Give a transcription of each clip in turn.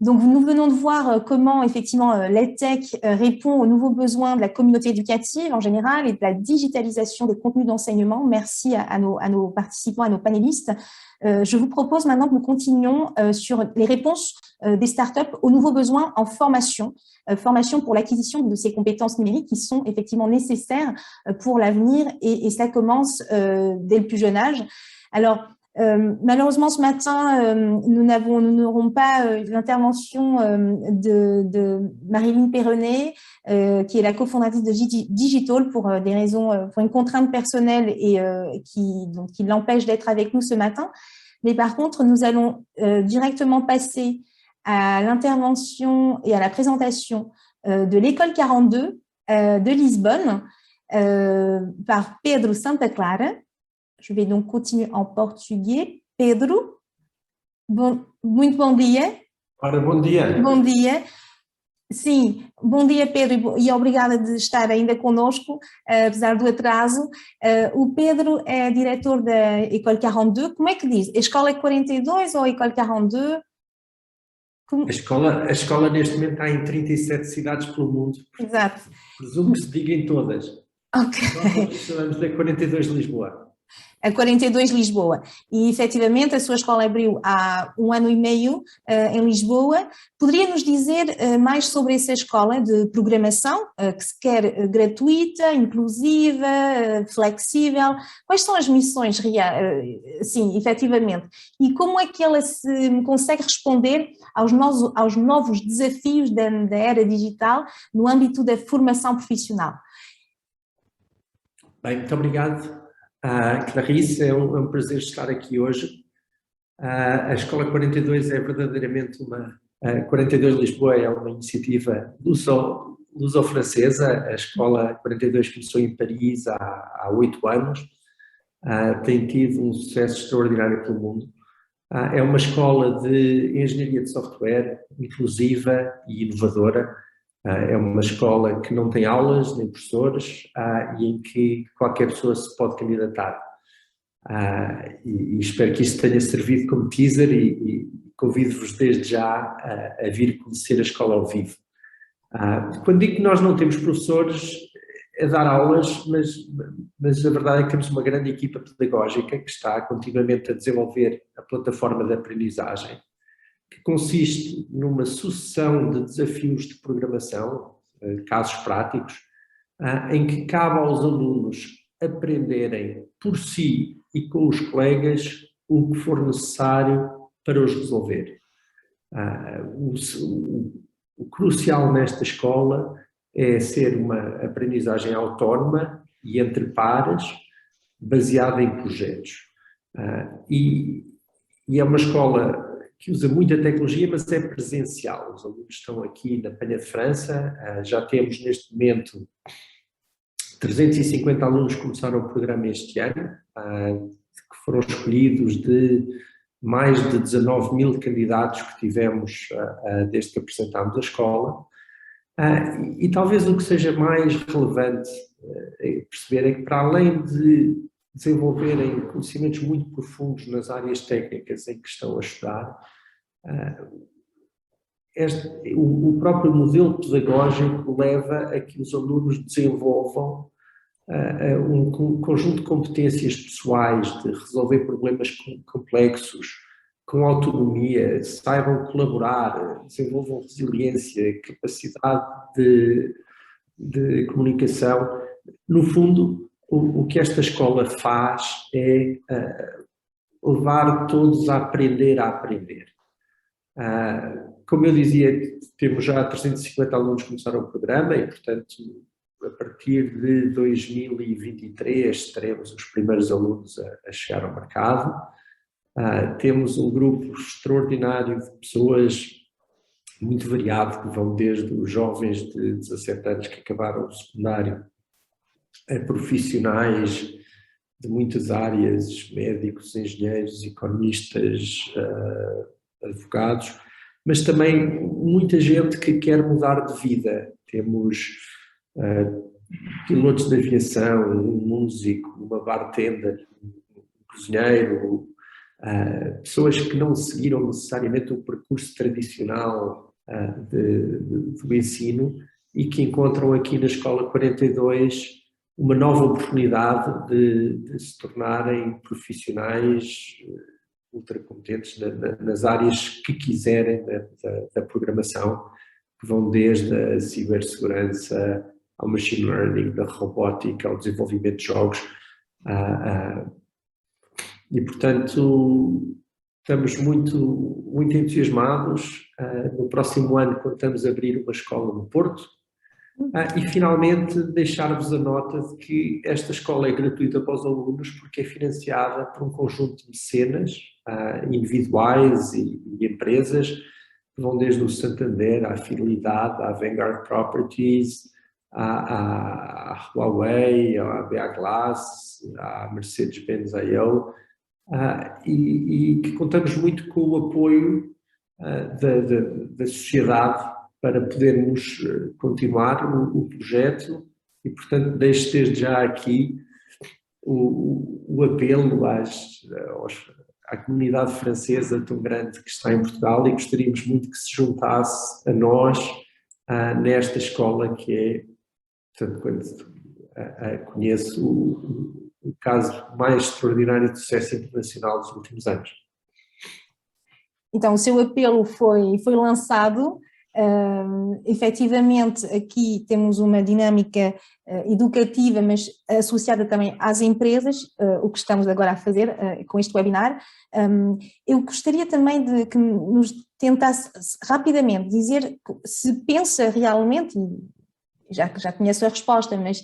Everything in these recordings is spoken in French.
Donc, nous venons de voir comment, effectivement, l'EdTech répond aux nouveaux besoins de la communauté éducative en général et de la digitalisation des contenus d'enseignement. Merci à nos participants, à nos panélistes. Je vous propose maintenant que nous continuions sur les réponses des startups aux nouveaux besoins en formation, formation pour l'acquisition de ces compétences numériques qui sont effectivement nécessaires pour l'avenir et cela commence dès le plus jeune âge. Alors, malheureusement, ce matin, nous n'aurons pas l'intervention de Marilyn Perronnet, qui est la cofondatrice de Digital pour des raisons, pour une contrainte personnelle et qui l'empêche d'être avec nous ce matin. Mais par contre, nous allons directement passer à l'intervention et à la présentation de l'école 42 de Lisbonne par Pedro Santa Clara. Je vais donc continuer en português. Pedro, muito bom dia. Ora, bom dia. Bom dia. Sim, bom dia, Pedro, e obrigada de estar ainda conosco, apesar do atraso. O Pedro é diretor da École 42. Como é que diz? Escola 42 ou École 42? Como... A escola neste momento está em 37 cidades pelo mundo. Exato. Presumo que se diga em todas. Ok. Nós chamamos de 42 de Lisboa. A 42 Lisboa. E, efetivamente, a sua escola abriu há 1 ano e meio em Lisboa. Poderia nos dizer mais sobre essa escola de programação, que se quer gratuita, inclusiva, flexível? Quais são as missões reais? Sim, efetivamente. E como é que ela se consegue responder aos novos desafios da era digital no âmbito da formação profissional? Bem, muito obrigado. Clarice, é um prazer estar aqui hoje. A Escola 42 é verdadeiramente uma... 42 Lisboa é uma iniciativa luso-francesa. A Escola 42 começou em Paris há 8 anos. Tem tido um sucesso extraordinário pelo mundo. É uma escola de engenharia de software inclusiva e inovadora. É uma escola que não tem aulas nem professores e em que qualquer pessoa se pode candidatar. E espero que isto tenha servido como teaser e convido-vos desde já a vir conhecer a escola ao vivo. Quando digo que nós não temos professores, é dar aulas, mas a verdade é que temos uma grande equipa pedagógica que está continuamente a desenvolver a plataforma de aprendizagem, que consiste numa sucessão de desafios de programação, casos práticos, em que cabe aos alunos aprenderem por si e com os colegas o que for necessário para os resolver. O crucial nesta escola é ser uma aprendizagem autónoma e entre pares, baseada em projetos. E é uma escola que usa muita tecnologia, mas é presencial. Os alunos estão aqui na Penha de França, já temos neste momento 350 alunos que começaram o programa este ano, que foram escolhidos de mais de 19 mil candidatos que tivemos desde que apresentámos a escola. E talvez o que seja mais relevante perceber é que, para além de desenvolverem conhecimentos muito profundos nas áreas técnicas em que estão a estudar, o próprio modelo pedagógico leva a que os alunos desenvolvam um conjunto de competências pessoais de resolver problemas complexos, com autonomia, saibam colaborar, desenvolvam resiliência, capacidade de comunicação. No fundo, o que esta escola faz é levar todos a aprender. Como eu dizia, temos já 350 alunos que começaram o programa e, portanto, a partir de 2023 teremos os primeiros alunos a chegar ao mercado. Temos um grupo extraordinário de pessoas muito variado, que vão desde os jovens de 17 anos que acabaram o secundário, a profissionais de muitas áreas, médicos, engenheiros, economistas, advogados, mas também muita gente que quer mudar de vida. Temos pilotos de aviação, um músico, uma bartender, um cozinheiro, pessoas que não seguiram necessariamente o percurso tradicional do ensino e que encontram aqui na Escola 42 uma nova oportunidade de se tornarem profissionais ultracompetentes nas áreas que quiserem da programação, que vão desde a cibersegurança ao machine learning, da robótica, ao desenvolvimento de jogos. E, portanto, estamos muito entusiasmados. No próximo ano contamos abrir uma escola no Porto. E, finalmente, deixar-vos a nota de que esta escola é gratuita para os alunos porque é financiada por um conjunto de mecenas individuais e empresas que vão desde o Santander, à Fidelidade, à Vanguard Properties, à Huawei, à BA Glass, à Mercedes-Benz IO, e que contamos muito com o apoio da sociedade para podermos continuar o projeto e, portanto, deixo desde já aqui o apelo à comunidade francesa tão grande que está em Portugal e gostaríamos muito que se juntasse a nós nesta escola que é, portanto, quando conheço o caso mais extraordinário de sucesso internacional dos últimos anos. Então, o seu apelo foi lançado. Efetivamente, aqui temos uma dinâmica educativa, mas associada também às empresas, o que estamos agora a fazer com este webinar. Eu gostaria também de que nos tentasse rapidamente dizer se pensa realmente, já conheço a resposta, mas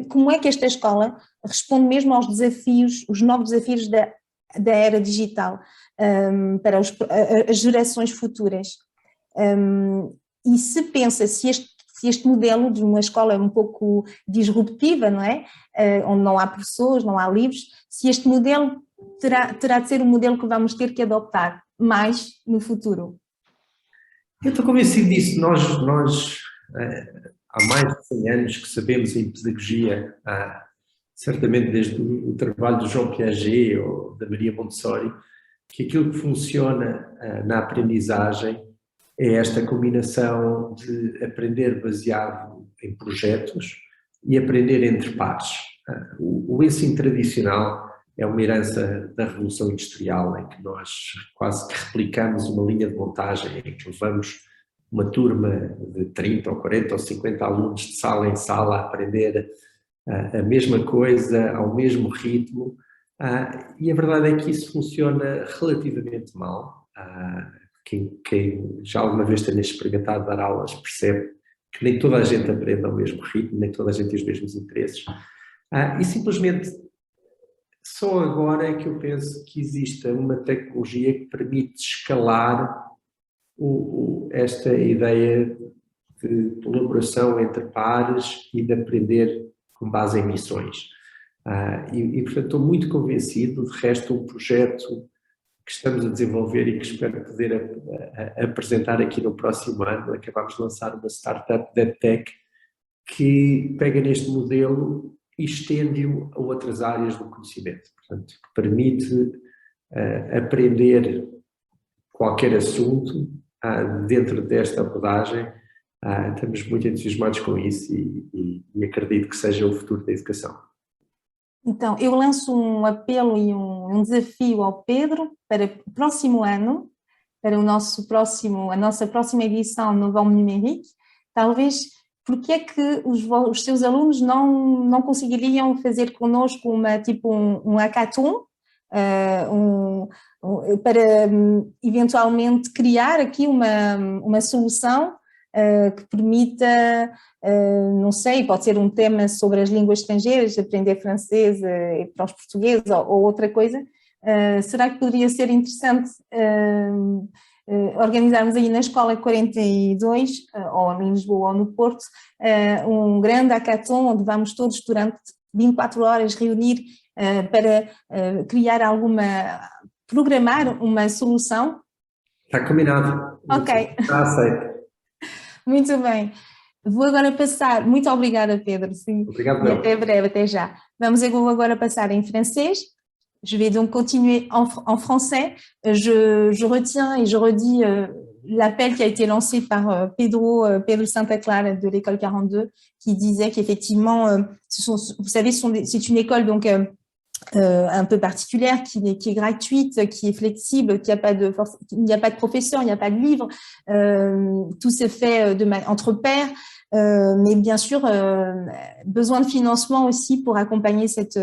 como é que esta escola responde mesmo aos desafios, os novos desafios da era digital para as gerações futuras. E se pensa se este modelo de uma escola um pouco disruptiva, não é? Onde não há professores, não há livros, se este modelo terá de ser um modelo que vamos ter que adoptar mais no futuro. Eu estou convencido disso. Nós há mais de 100 anos que sabemos em pedagogia, certamente desde o trabalho do João Piaget ou da Maria Montessori, que aquilo que funciona na aprendizagem é esta combinação de aprender baseado em projetos e aprender entre pares. O ensino tradicional é uma herança da Revolução Industrial, em que nós quase que replicamos uma linha de montagem, em que levamos uma turma de 30 ou 40 ou 50 alunos de sala em sala a aprender a mesma coisa, ao mesmo ritmo, e a verdade é que isso funciona relativamente mal. Quem já alguma vez tenha experimentado dar aulas percebe que nem toda a gente aprende ao mesmo ritmo, nem toda a gente tem os mesmos interesses. E simplesmente só agora é que eu penso que existe uma tecnologia que permite escalar esta ideia de colaboração entre pares e de aprender com base em missões. Portanto, estou muito convencido. De resto, um projeto que estamos a desenvolver e que espero poder apresentar aqui no próximo ano. Acabamos de lançar uma startup de EdTech que pega neste modelo e estende-o a outras áreas do conhecimento. Portanto, que permite aprender qualquer assunto dentro desta abordagem. Estamos muito entusiasmados com isso e acredito que seja o futuro da educação. Então, eu lanço um apelo e um desafio ao Pedro para o próximo ano, para a nossa próxima edição no Vão Numérique. Talvez, porque é que os seus alunos não conseguiriam fazer connosco um hackathon, para eventualmente criar aqui uma solução que permita, não sei, pode ser um tema sobre as línguas estrangeiras, aprender francês para os portugueses ou outra coisa. Será que poderia ser interessante organizarmos aí na Escola 42, ou em Lisboa ou no Porto, um grande hackathon onde vamos todos durante 24 horas reunir para programar uma solução? Está combinado. Ok. Está aceito. Muito bem. Vou agora passar, muito obrigada, Pedro. Sim. Obrigado, e até breve, até já. Vamos agora passar em francês. Je vais donc continuer en français. Je retiens et je redis l'appel qui a été lancé par Pedro Santa Clara de l'école 42, qui disait qu'effectivement, vous savez, c'est une école donc un peu particulière, qui est gratuite, qui est flexible, il n'y a pas de professeur, il n'y a pas de livre, tout s'est fait entre pairs. Mais bien sûr, besoin de financement aussi pour accompagner cette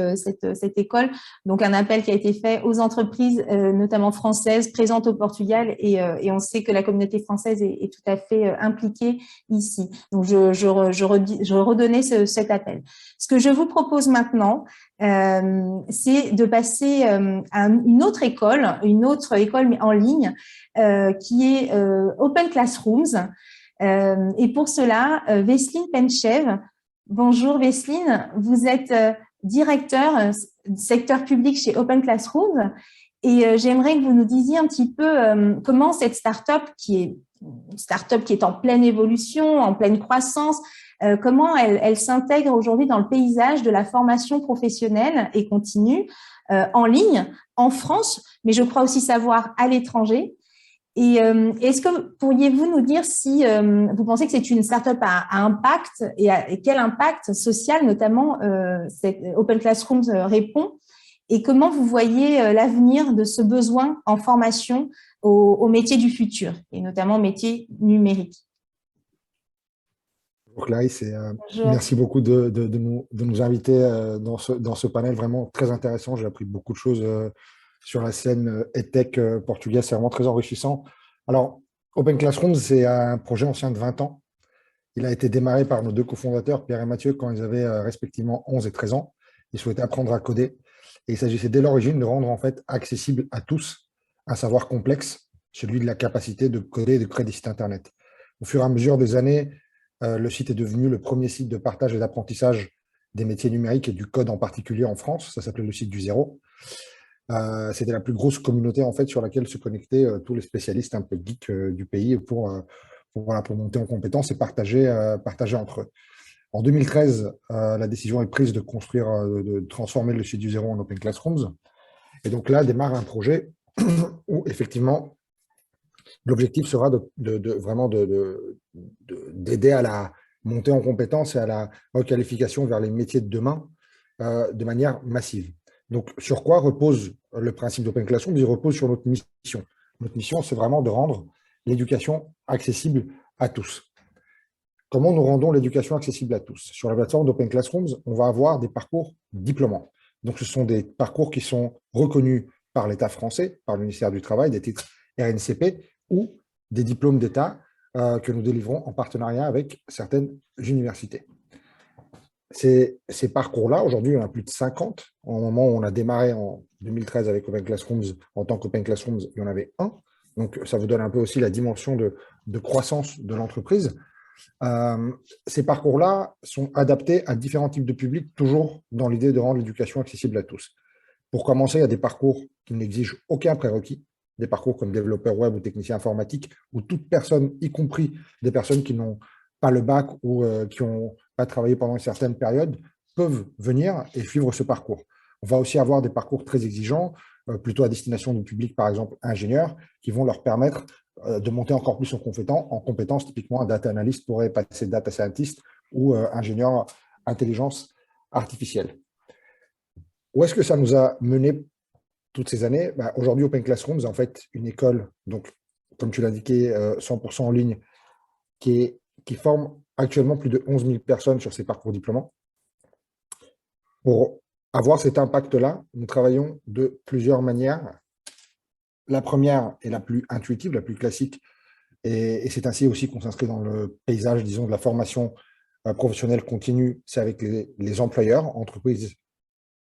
école. Donc, un appel qui a été fait aux entreprises, notamment françaises, présentes au Portugal, et on sait que la communauté française est tout à fait impliquée ici. Donc, je redonnais cet appel. Ce que je vous propose maintenant, c'est de passer à une autre école mais en ligne, qui est Open Classrooms. Et pour cela, Vesline Penchev. Bonjour Vesline, vous êtes directeur secteur public chez Open Classrooms, et j'aimerais que vous nous disiez un petit peu comment cette start-up qui est en pleine évolution, en pleine croissance, comment elle s'intègre aujourd'hui dans le paysage de la formation professionnelle et continue en ligne, en France, mais je crois aussi savoir à l'étranger. Et est-ce que pourriez-vous nous dire si vous pensez que c'est une start-up à impact et quel impact social notamment cette Open Classrooms répond, et comment vous voyez l'avenir de ce besoin en formation aux métiers du futur et notamment aux métiers numériques? Bonjour Clarisse, merci beaucoup de nous inviter dans ce panel vraiment très intéressant. J'ai appris beaucoup de choses sur la scène EdTech portugaise, c'est vraiment très enrichissant. Alors, Open Classrooms, c'est un projet ancien de 20 ans. Il a été démarré par nos deux cofondateurs, Pierre et Mathieu, quand ils avaient respectivement 11 et 13 ans. Ils souhaitaient apprendre à coder. Et il s'agissait dès l'origine de rendre en fait accessible à tous un savoir complexe, celui de la capacité de coder et de créer des sites Internet. Au fur et à mesure des années, le site est devenu le premier site de partage et d'apprentissage des métiers numériques et du code en particulier en France. Ça s'appelait le site du zéro. C'était la plus grosse communauté en fait sur laquelle se connectaient tous les spécialistes un peu geeks du pays pour monter en compétences et partager entre eux. En 2013, la décision est prise de construire, de transformer le site du zéro en Open Classrooms. Et donc là démarre un projet où effectivement l'objectif sera d'aider à la montée en compétences et à la requalification vers les métiers de demain de manière massive. Donc, sur quoi repose le principe d'Open Classrooms? Il repose sur notre mission. Notre mission, c'est vraiment de rendre l'éducation accessible à tous. Comment nous rendons l'éducation accessible à tous? Sur la plateforme d'Open Classrooms, on va avoir des parcours diplômants. Donc, ce sont des parcours qui sont reconnus par l'État français, par le ministère du Travail, des titres RNCP ou des diplômes d'État que nous délivrons en partenariat avec certaines universités. Ces parcours-là, aujourd'hui, il y en a plus de 50. Au moment où on a démarré en 2013 avec Open Classrooms, en tant qu'Open Classrooms, il y en avait un. Donc, ça vous donne un peu aussi la dimension de croissance de l'entreprise. Ces parcours-là sont adaptés à différents types de publics, toujours dans l'idée de rendre l'éducation accessible à tous. Pour commencer, il y a des parcours qui n'exigent aucun prérequis, des parcours comme développeur web ou technicien informatique, où toute personne, y compris des personnes qui n'ont pas le bac ou qui n'ont pas travaillé pendant une certaine période, peuvent venir et suivre ce parcours. On va aussi avoir des parcours très exigeants, plutôt à destination du public, par exemple ingénieurs, qui vont leur permettre de monter encore plus en compétences. Typiquement, un data analyst pourrait passer data scientist ou ingénieur intelligence artificielle. Où est-ce que ça nous a mené toutes ces années? Aujourd'hui, Open Classrooms est en fait une école, donc, comme tu l'indiquais, 100% en ligne, qui forme actuellement plus de 11 000 personnes sur ces parcours diplômants. Pour avoir cet impact-là, nous travaillons de plusieurs manières. La première est la plus intuitive, la plus classique, et c'est ainsi aussi qu'on s'inscrit dans le paysage, disons, de la formation professionnelle continue, c'est avec les employeurs, entreprises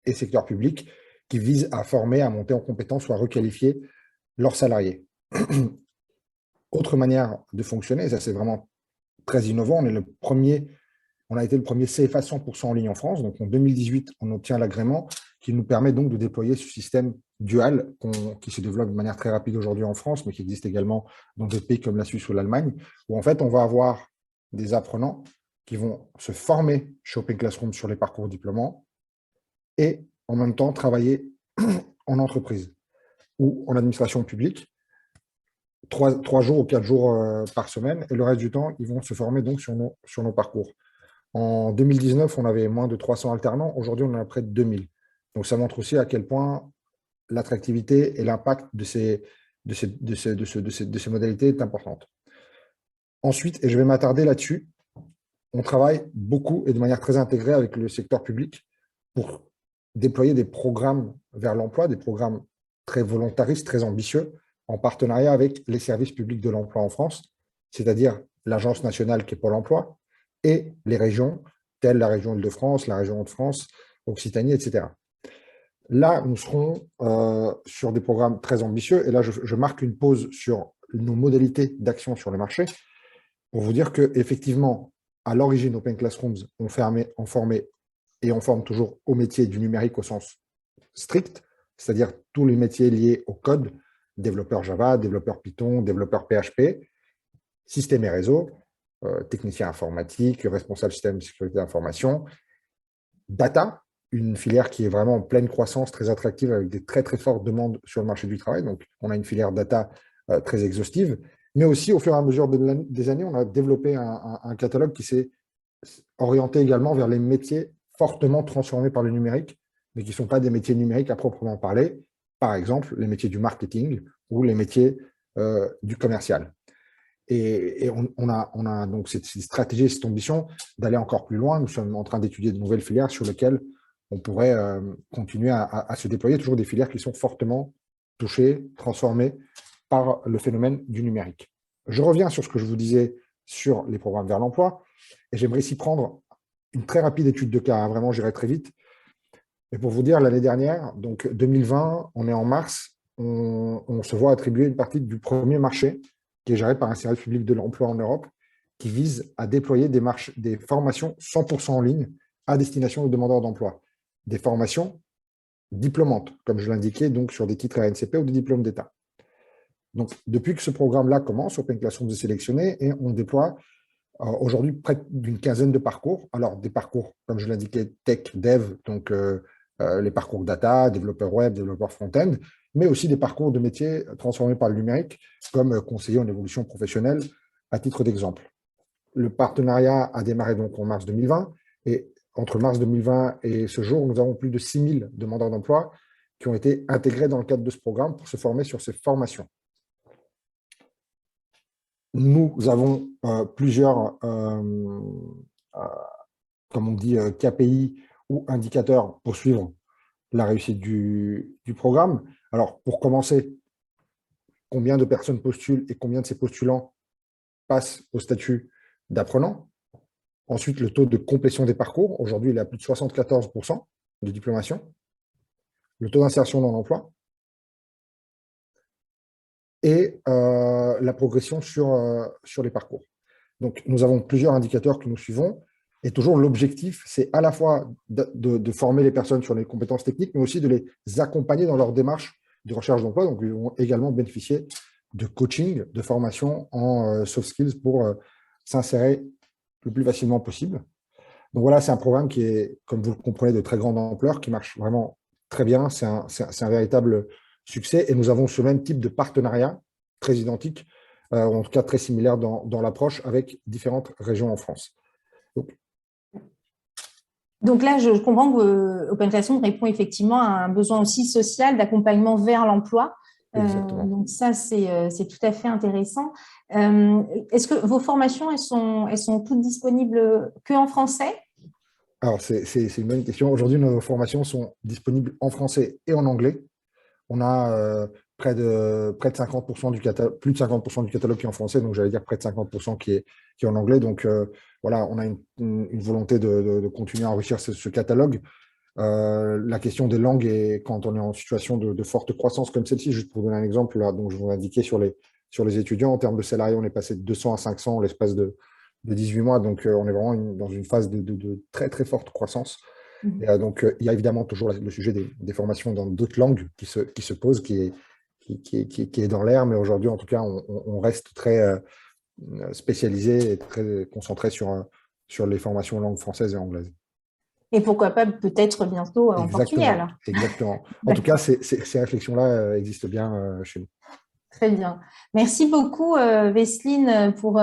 et secteur public, qui visent à former, à monter en compétences ou à requalifier leurs salariés. Autre manière de fonctionner, et ça c'est vraiment très innovant, on a été le premier CFA 100% en ligne en France. Donc en 2018, on obtient l'agrément qui nous permet donc de déployer ce système dual qui se développe de manière très rapide aujourd'hui en France, mais qui existe également dans d'autres pays comme la Suisse ou l'Allemagne, où en fait on va avoir des apprenants qui vont se former chez Open Classrooms sur les parcours diplômants et en même temps travailler en entreprise ou en administration publique, 3 jours ou 4 jours par semaine, et le reste du temps, ils vont se former donc sur nos parcours. En 2019, on avait moins de 300 alternants. Aujourd'hui, on en a près de 2000. Donc, ça montre aussi à quel point l'attractivité et l'impact de ces modalités est importante. Ensuite, et je vais m'attarder là-dessus, on travaille beaucoup et de manière très intégrée avec le secteur public pour déployer des programmes vers l'emploi, des programmes très volontaristes, très ambitieux, en partenariat avec les services publics de l'emploi en France, c'est-à-dire l'Agence nationale qui est Pôle emploi et les régions, telles la région Île-de-France, la région Hauts-de-France, Occitanie, etc. Là, nous serons sur des programmes très ambitieux, et là, je marque une pause sur nos modalités d'action sur le marché pour vous dire qu'effectivement, à l'origine, Open Classrooms ont formé et on forme toujours au métier du numérique au sens strict, c'est-à-dire tous les métiers liés au code, développeur Java, développeur Python, développeur PHP, système et réseau, technicien informatique, responsable système de sécurité d'information, data, une filière qui est vraiment en pleine croissance, très attractive, avec des très très fortes demandes sur le marché du travail. Donc, on a une filière data très exhaustive, mais aussi au fur et à mesure des années, on a développé un catalogue qui s'est orienté également vers les métiers fortement transformés par le numérique, mais qui ne sont pas des métiers numériques à proprement parler. Par exemple, les métiers du marketing ou les métiers du commercial. Et on a donc cette stratégie, cette ambition d'aller encore plus loin. Nous sommes en train d'étudier de nouvelles filières sur lesquelles on pourrait continuer à se déployer, toujours des filières qui sont fortement touchées, transformées par le phénomène du numérique. Je reviens sur ce que je vous disais sur les programmes vers l'emploi, et j'aimerais ici prendre une très rapide étude de cas, hein, vraiment j'irai très vite. Mais pour vous dire, l'année dernière, donc 2020, on est en mars, on se voit attribuer une partie du premier marché qui est géré par un service public de l'emploi en Europe, qui vise à déployer des formations 100% en ligne à destination des demandeurs d'emploi. Des formations diplômantes, comme je l'indiquais, donc sur des titres RNCP ou des diplômes d'État. Donc, depuis que ce programme-là commence, Open Classrooms est sélectionné et on déploie aujourd'hui près d'une quinzaine de parcours. Alors, des parcours, comme je l'indiquais, tech, dev, donc les parcours data, développeur web, développeur front-end, mais aussi des parcours de métiers transformés par le numérique, comme conseiller en évolution professionnelle, à titre d'exemple. Le partenariat a démarré donc en mars 2020, et entre mars 2020 et ce jour, nous avons plus de 6000 demandeurs d'emploi qui ont été intégrés dans le cadre de ce programme pour se former sur ces formations. Nous avons plusieurs, comme on dit, KPI ou indicateurs pour suivre la réussite du programme. Alors, pour commencer, combien de personnes postulent et combien de ces postulants passent au statut d'apprenant. Ensuite, le taux de complétion des parcours. Aujourd'hui, il est à plus de 74% de diplomation. Le taux d'insertion dans l'emploi. Et la progression sur les parcours. Donc, nous avons plusieurs indicateurs que nous suivons. Et toujours, l'objectif, c'est à la fois de former les personnes sur les compétences techniques, mais aussi de les accompagner dans leur démarche de recherche d'emploi. Donc, ils vont également bénéficier de coaching, de formation en soft skills pour s'insérer le plus facilement possible. Donc voilà, c'est un programme qui est, comme vous le comprenez, de très grande ampleur, qui marche vraiment très bien. C'est un véritable succès. Et nous avons ce même type de partenariat, très identique, ou en tout cas très similaire dans l'approche, avec différentes régions en France. Donc là, je comprends que Open Classroom répond effectivement à un besoin aussi social d'accompagnement vers l'emploi. Donc ça, c'est tout à fait intéressant. Est-ce que vos formations, elles sont toutes disponibles qu'en français? Alors, c'est une bonne question. Aujourd'hui, nos formations sont disponibles en français et en anglais. On a près de 50% du catalogue, plus de 50% du catalogue qui est en français, donc j'allais dire près de 50% qui est en anglais. Donc voilà, on a une volonté de continuer à enrichir ce catalogue. La question des langues, est quand on est en situation de forte croissance comme celle-ci, juste pour vous donner un exemple, là, donc je vous indiquais sur les étudiants, en termes de salariés, on est passé de 200 à 500 en l'espace de 18 mois, donc on est vraiment dans une phase de très très forte croissance. Et, donc il y a évidemment toujours le sujet des formations dans d'autres langues qui se pose, qui est dans l'air, mais aujourd'hui en tout cas on reste très spécialisé et très concentré sur les formations en langue française et anglaise. Et pourquoi pas peut-être bientôt en Portugal. Exactement. En tout cas, ces réflexions-là existent bien chez nous. Très bien. Merci beaucoup, Vesseline, pour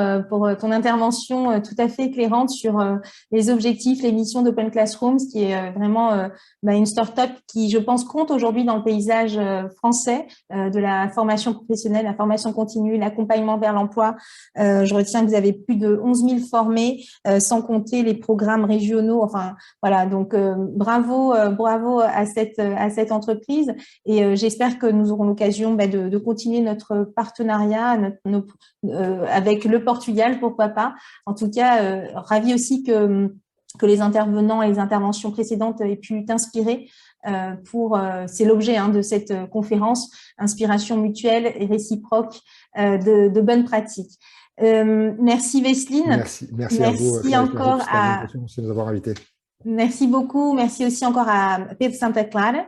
ton intervention tout à fait éclairante sur les objectifs, les missions d'Open Classrooms, qui est vraiment une start-up qui, je pense, compte aujourd'hui dans le paysage français de la formation professionnelle, la formation continue, l'accompagnement vers l'emploi. Je retiens que vous avez plus de 11 000 formés, sans compter les programmes régionaux. Enfin, voilà, donc bravo à cette entreprise. Et j'espère que nous aurons l'occasion de continuer notre partenariat avec le Portugal, pourquoi pas. En tout cas, ravi aussi que les intervenants et les interventions précédentes aient pu t'inspirer c'est l'objet de cette conférence, inspiration mutuelle et réciproque de bonnes pratiques. Merci Vesseline. Merci à vous, Encore de nous avoir invités. Merci beaucoup. Merci aussi encore à Pedro Santa Clara.